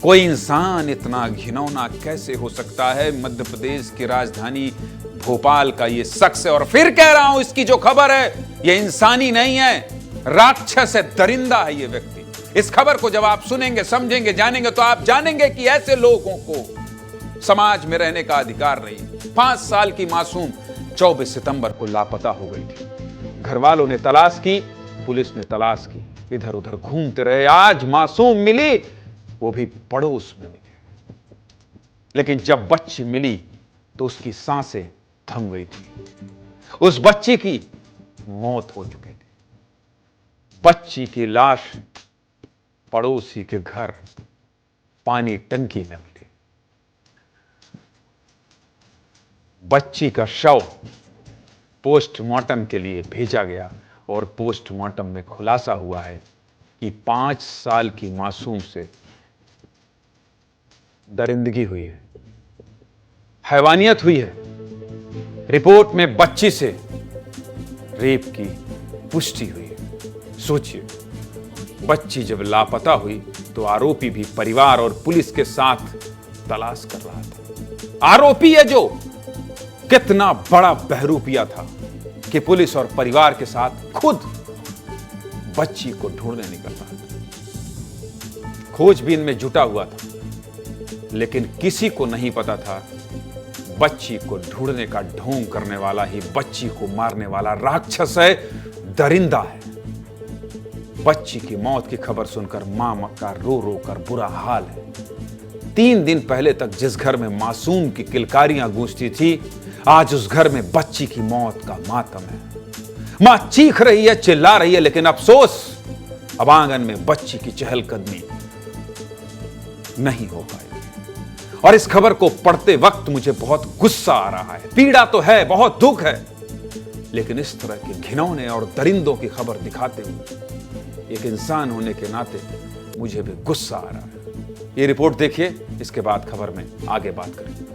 कोई इंसान इतना घिनौना कैसे हो सकता है? मध्य प्रदेश की राजधानी भोपाल का ये शख्स है, और फिर कह रहा हूं, इसकी जो खबर है ये इंसानी नहीं है, राक्षस है, दरिंदा है ये व्यक्ति। इस खबर को जब आप सुनेंगे, समझेंगे, जानेंगे तो आप जानेंगे कि ऐसे लोगों को समाज में रहने का अधिकार नहीं। 5 साल की मासूम 24 सितंबर को लापता हो गई थी। घर वालों ने तलाश की, पुलिस ने तलाश की, इधर उधर घूमते रहे। आज मासूम मिली, वो भी पड़ोस में मिली। लेकिन जब बच्ची मिली तो उसकी सांसें थम गई थी। उस बच्ची की मौत हो चुकी थी। बच्ची की लाश पड़ोसी के घर पानी टंकी में मिली। बच्ची का शव पोस्टमार्टम के लिए भेजा गया, और पोस्टमार्टम में खुलासा हुआ है कि 5 साल की मासूम से दरिंदगी हुई है, हैवानियत हुई है। रिपोर्ट में बच्ची से रेप की पुष्टि हुई है। सोचिए, बच्ची जब लापता हुई तो आरोपी भी परिवार और पुलिस के साथ तलाश कर रहा था। आरोपी है जो कितना बड़ा बहरूपिया था कि पुलिस और परिवार के साथ खुद बच्ची को ढूंढने निकल रहा था। खोजबीन में जुटा हुआ था, लेकिन किसी को नहीं पता था बच्ची को ढूंढने का ढोंग करने वाला ही बच्ची को मारने वाला राक्षस है, दरिंदा है। बच्ची की मौत की खबर सुनकर मां का रो रो कर बुरा हाल है। 3 दिन पहले तक जिस घर में मासूम की किलकारियां गूंजती थी, आज उस घर में बच्ची की मौत का मातम है। मां चीख रही है, चिल्ला रही है, लेकिन अफसोस, अब आंगन में बच्ची की चहलकदमी नहीं हो पाई। और इस खबर को पढ़ते वक्त मुझे बहुत गुस्सा आ रहा है। पीड़ा तो है, बहुत दुख है, लेकिन इस तरह के घिनौने और दरिंदों की खबर दिखाते हुए एक इंसान होने के नाते मुझे भी गुस्सा आ रहा है। ये रिपोर्ट देखिए, इसके बाद खबर में आगे बात करेंगे।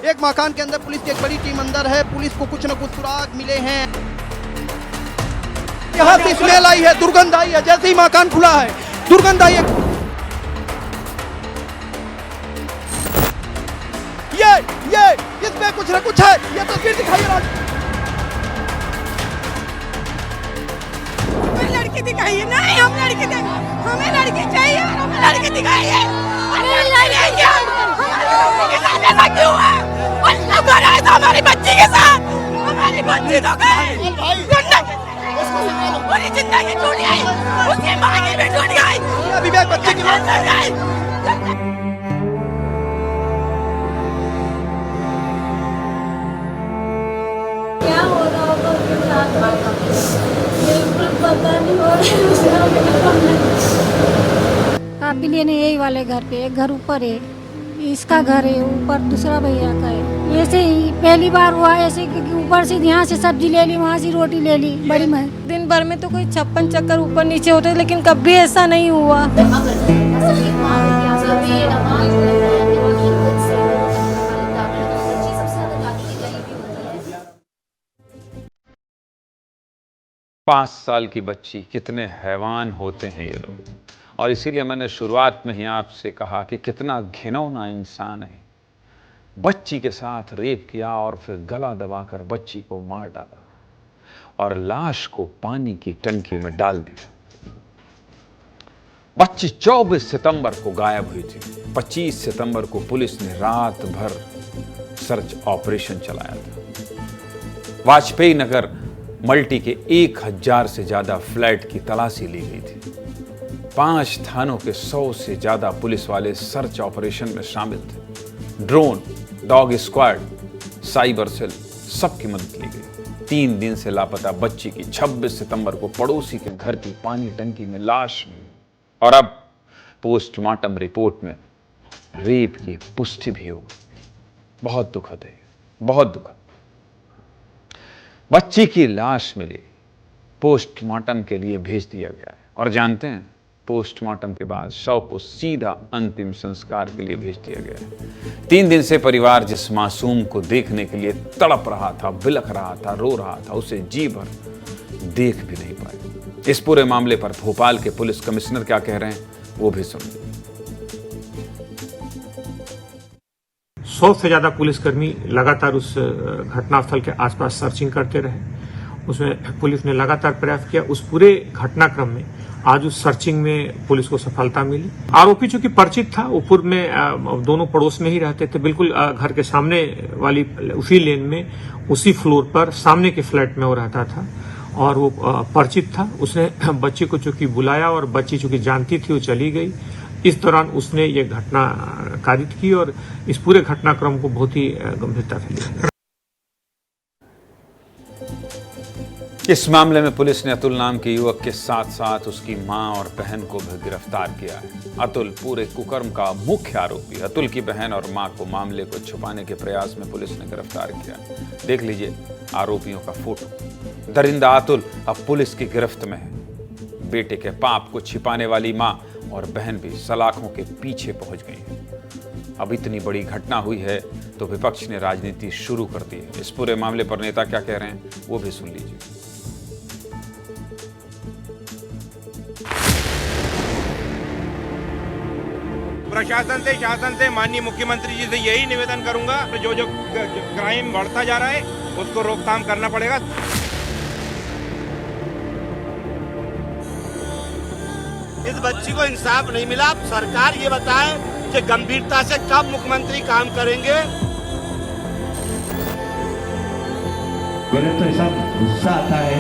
एक मकान के अंदर पुलिस की एक बड़ी टीम अंदर है। पुलिस को कुछ न कुछ सुराग मिले हैं। यहाँ से स्मेल आई है, दुर्गंध आई है। जैसे ही मकान खुला है, दुर्गंध आई है। ये इसमें कुछ न कुछ है। ये तस्वीर दिखाइए। लड़की दिखाइए। नहीं, हम लड़की हमें लड़की चाहिए, हमें लड़की दिखाइए। ऐसा क्यों है? हमारी बच्ची के साथ, हमारी बच्ची तो गई, पूरी जिंदगी छूट गई, उसकी माँ की भी छूट गई, अभी भी बच्चे की क्या हो रहा होगा उसके साथ, बिल्कुल पता नहीं हो रहा। आप भी लेने यही वाले घर पे, एक घर ऊपर है, इसका घर है ऊपर, दूसरा भैया का है। ऐसे ही पहली बार हुआ ऐसे, क्योंकि ऊपर से यहाँ से सब्जी ले ली, वहाँ से रोटी ले ली। बड़ी महंगी। दिन भर में तो कोई 56 चक्कर ऊपर नीचे होते, लेकिन कभी ऐसा नहीं हुआ। 5 साल की बच्ची, कितने हैवान होते हैं ये लोग। और इसीलिए मैंने शुरुआत में ही आपसे कहा कि कितना घिनौना इंसान है। बच्ची के साथ रेप किया और फिर गला दबाकर बच्ची को मार डाला और लाश को पानी की टंकी में डाल दिया। बच्ची 24 सितंबर को गायब हुई थी। 25 सितंबर को पुलिस ने रात भर सर्च ऑपरेशन चलाया था। वाजपेयी नगर मल्टी के 1000 से ज्यादा फ्लैट की तलाशी ली गई थी। 5 थानों के 100 से ज्यादा पुलिस वाले सर्च ऑपरेशन में शामिल थे। Drone, dog squad, cyber cell, सबकी मदद ली गई। 3 दिन से लापता बच्ची की 26 सितंबर को पड़ोसी के घर की पानी टंकी में लाश मिली। और अब पोस्टमार्टम रिपोर्ट में रेप की पुष्टि भी हो गई। बहुत दुखद है, बहुत दुखद। बच्ची की लाश मिली, पोस्टमार्टम के लिए भेज दिया गया है। और जानते हैं, पोस्टमार्टम के बाद शव को सीधा अंतिम संस्कार के लिए भेज दिया गया है। 3 दिन से परिवार जिस मासूम को देखने के लिए तड़प रहा था, बिलख रहा था, रो रहा था, उसे जी भर देख भी नहीं पाए। इस पूरे मामले पर भोपाल के पुलिस कमिश्नर क्या कह रहे हैं, वो भी सुनिए। 100 से ज्यादा पुलिसकर्मी लगातार उस घटनास्थल के आसपास सर्चिंग करते रहे। उसमें पुलिस ने लगातार प्रयास किया। उस पूरे घटनाक्रम में आज उस सर्चिंग में पुलिस को सफलता मिली। आरोपी चूंकि परिचित था, वो पूर्व में दोनों पड़ोस में ही रहते थे, बिल्कुल घर के सामने वाली उसी लेन में, उसी फ्लोर पर सामने के फ्लैट में वो रहता था और वो परिचित था। उसने बच्ची को चूंकि बुलाया और बच्ची चूंकि जानती थी, वो चली गई। इस दौरान उसने ये घटना कारित की और इस पूरे घटनाक्रम को बहुत ही गंभीरता से लिया। इस मामले में पुलिस ने अतुल नाम के युवक के साथ साथ उसकी मां और बहन को भी गिरफ्तार किया है। अतुल पूरे कुकर्म का मुख्य आरोपी। अतुल की बहन और मां को मामले को छुपाने के प्रयास में पुलिस ने गिरफ्तार किया। देख लीजिए आरोपियों का फोटो। दरिंदा अतुल अब पुलिस की गिरफ्त में है। बेटे के पाप को छिपाने वाली मां और बहन भी सलाखों के पीछे पहुंच गई है। अब इतनी बड़ी घटना हुई है तो विपक्ष ने राजनीति शुरू कर दी है। इस पूरे मामले पर नेता क्या कह रहे हैं, वो भी सुन लीजिए। प्रशासन से, शासन से, माननीय मुख्यमंत्री जी से यही निवेदन करूंगा, जो जो क्राइम बढ़ता जा रहा है उसको रोकथाम करना पड़ेगा। इस बच्ची को इंसाफ नहीं मिला। सरकार ये बताए कि गंभीरता से कब मुख्यमंत्री काम करेंगे। मेरे तो ऐसा गुस्सा आता है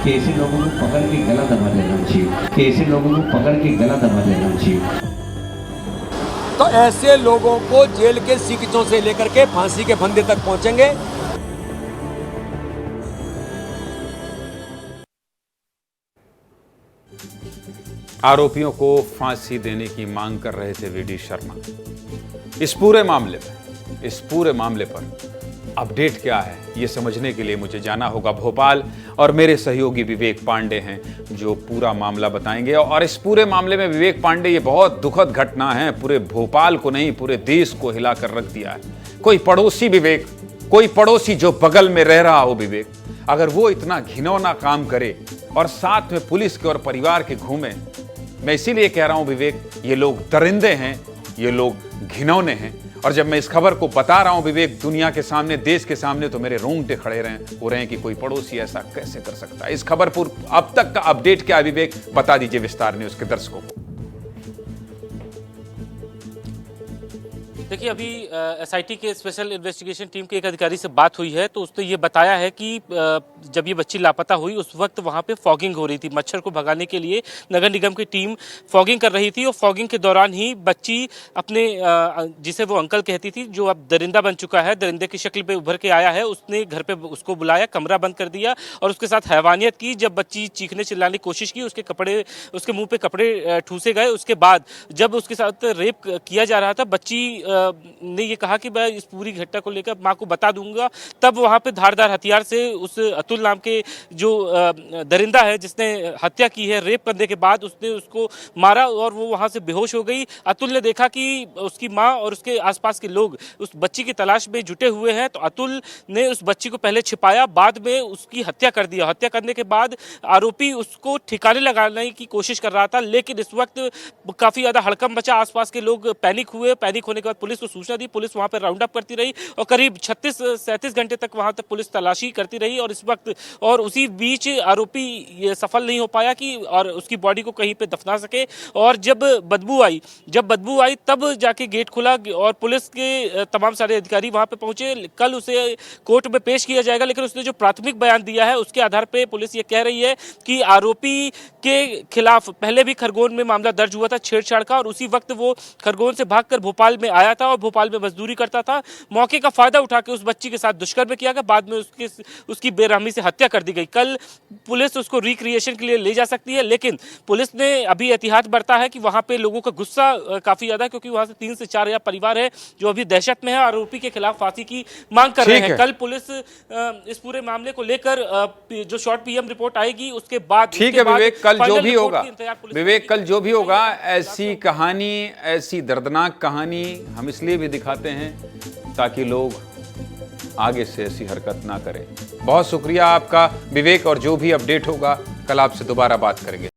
कि ऐसे लोगों को पकड़ के गला दबा देना चाहिए, कि ऐसे लोगों को पकड़ के गला दबा देना चाहिए। तो ऐसे लोगों को जेल के सीटों से लेकर के फांसी के फंदे तक पहुंचेंगे। आरोपियों को फांसी देने की मांग कर रहे थे वीडी शर्मा। इस पूरे मामले पर अपडेट क्या है, ये समझने के लिए मुझे जाना होगा भोपाल, और मेरे सहयोगी विवेक पांडे हैं जो पूरा मामला बताएंगे। और इस पूरे मामले में विवेक पांडे, ये बहुत दुखद घटना है, पूरे भोपाल को नहीं पूरे देश को हिलाकर रख दिया है। कोई पड़ोसी विवेक, कोई पड़ोसी जो बगल में रह रहा हो विवेक, अगर वो इतना घिनौना काम करे और साथ में पुलिस के और परिवार के घूमे, मैं इसीलिए कह रहा हूं विवेक, ये लोग दरिंदे हैं, ये लोग घिनौने हैं। और जब मैं इस खबर को बता रहा हूं विवेक दुनिया के सामने, देश के सामने, तो मेरे रोंगटे खड़े हो रहे हैं कि कोई पड़ोसी ऐसा कैसे कर सकता है। इस खबर पर अब तक का अपडेट क्या है विवेक, बता दीजिए विस्तार न्यूज़ के दर्शकों को। देखिए, अभी एसआईटी के स्पेशल इन्वेस्टिगेशन टीम के एक अधिकारी से बात हुई है, तो उसने ये बताया है कि जब ये बच्ची लापता हुई उस वक्त वहाँ पे फॉगिंग हो रही थी। मच्छर को भगाने के लिए नगर निगम की टीम फॉगिंग कर रही थी और फॉगिंग के दौरान ही बच्ची अपने जिसे वो अंकल कहती थी, जो अब दरिंदा बन चुका है, दरिंदे की शक्ल पे उभर के आया है, उसने घर पे उसको बुलाया, कमरा बंद कर दिया और उसके साथ हैवानियत की। जब बच्ची चीखने चिल्लाने की कोशिश की, उसके मुँह पे कपड़े ठूसे गए। उसके बाद जब उसके साथ रेप किया जा रहा था, बच्ची ने ये कहा कि मैं इस पूरी घटना को लेकर मां को बता दूंगा। तब वहां पे धारदार हथियार से उस अतुल नाम के जो दरिंदा है जिसने हत्या की है, रेप करने के बाद उसने उसको मारा और वो वहां से बेहोश हो गई। अतुल ने देखा कि उसकी मां और उसके आसपास के लोग उस बच्ची की तलाश में जुटे हुए हैं, तो अतुल ने उस बच्ची को पहले छिपाया, बाद में उसकी हत्या कर दिया। हत्या करने के बाद आरोपी उसको ठिकाने लगाने की कोशिश कर रहा था, लेकिन इस वक्त काफी ज्यादा हड़कंप मचा। आसपास के लोग पैनिक हुए। पैनिक होने के बाद पुलिस को सूचना दी। पुलिस वहां पर राउंड अप करती रही और करीब 36-37 घंटे तक वहां तक पुलिस तलाशी करती रही। और इस वक्त और उसी बीच आरोपी ये सफल नहीं हो पाया कि और उसकी बॉडी को कहीं पे दफना सके। और जब बदबू आई तब जाके गेट खुला और पुलिस के तमाम सारे अधिकारी वहां पे पहुंचे। कल उसे कोर्ट में पेश किया जाएगा, लेकिन उसने जो प्राथमिक बयान दिया है उसके आधार पर पुलिस ये कह रही है कि आरोपी के खिलाफ पहले भी खरगोन में मामला दर्ज हुआ था छेड़छाड़ का, और उसी वक्त वो खरगोन से भागकर भोपाल में आया आया था और भोपाल में मजदूरी करता था। मौके का फायदा उठा के उस बच्ची के साथ दुष्कर्म किया गया, बाद में उसकी बेरहमी से हत्या कर दी गई। कल पुलिस उसको रिक्रिएशन के लिए ले जा सकती है, लेकिन पुलिस ने अभी एहतियात बरता है कि वहां पे लोगों का गुस्सा काफी ज्यादा है, क्योंकि वहां से 3 से 4 हजार परिवार है जो अभी दहशत में है, आरोपी के खिलाफ फांसी की मांग कर रहे हैं। कल पुलिस इस पूरे मामले को लेकर जो शॉर्ट पीएम रिपोर्ट आएगी उसके बाद ठीक है विवेक, कल जो भी होगा विवेक, कल जो भी होगा, ऐसी कहानी, ऐसी दर्दनाक कहानी हम इसलिए भी दिखाते हैं ताकि लोग आगे से ऐसी हरकत ना करें। बहुत शुक्रिया आपका विवेक, और जो भी अपडेट होगा कल आपसे दोबारा बात करेंगे।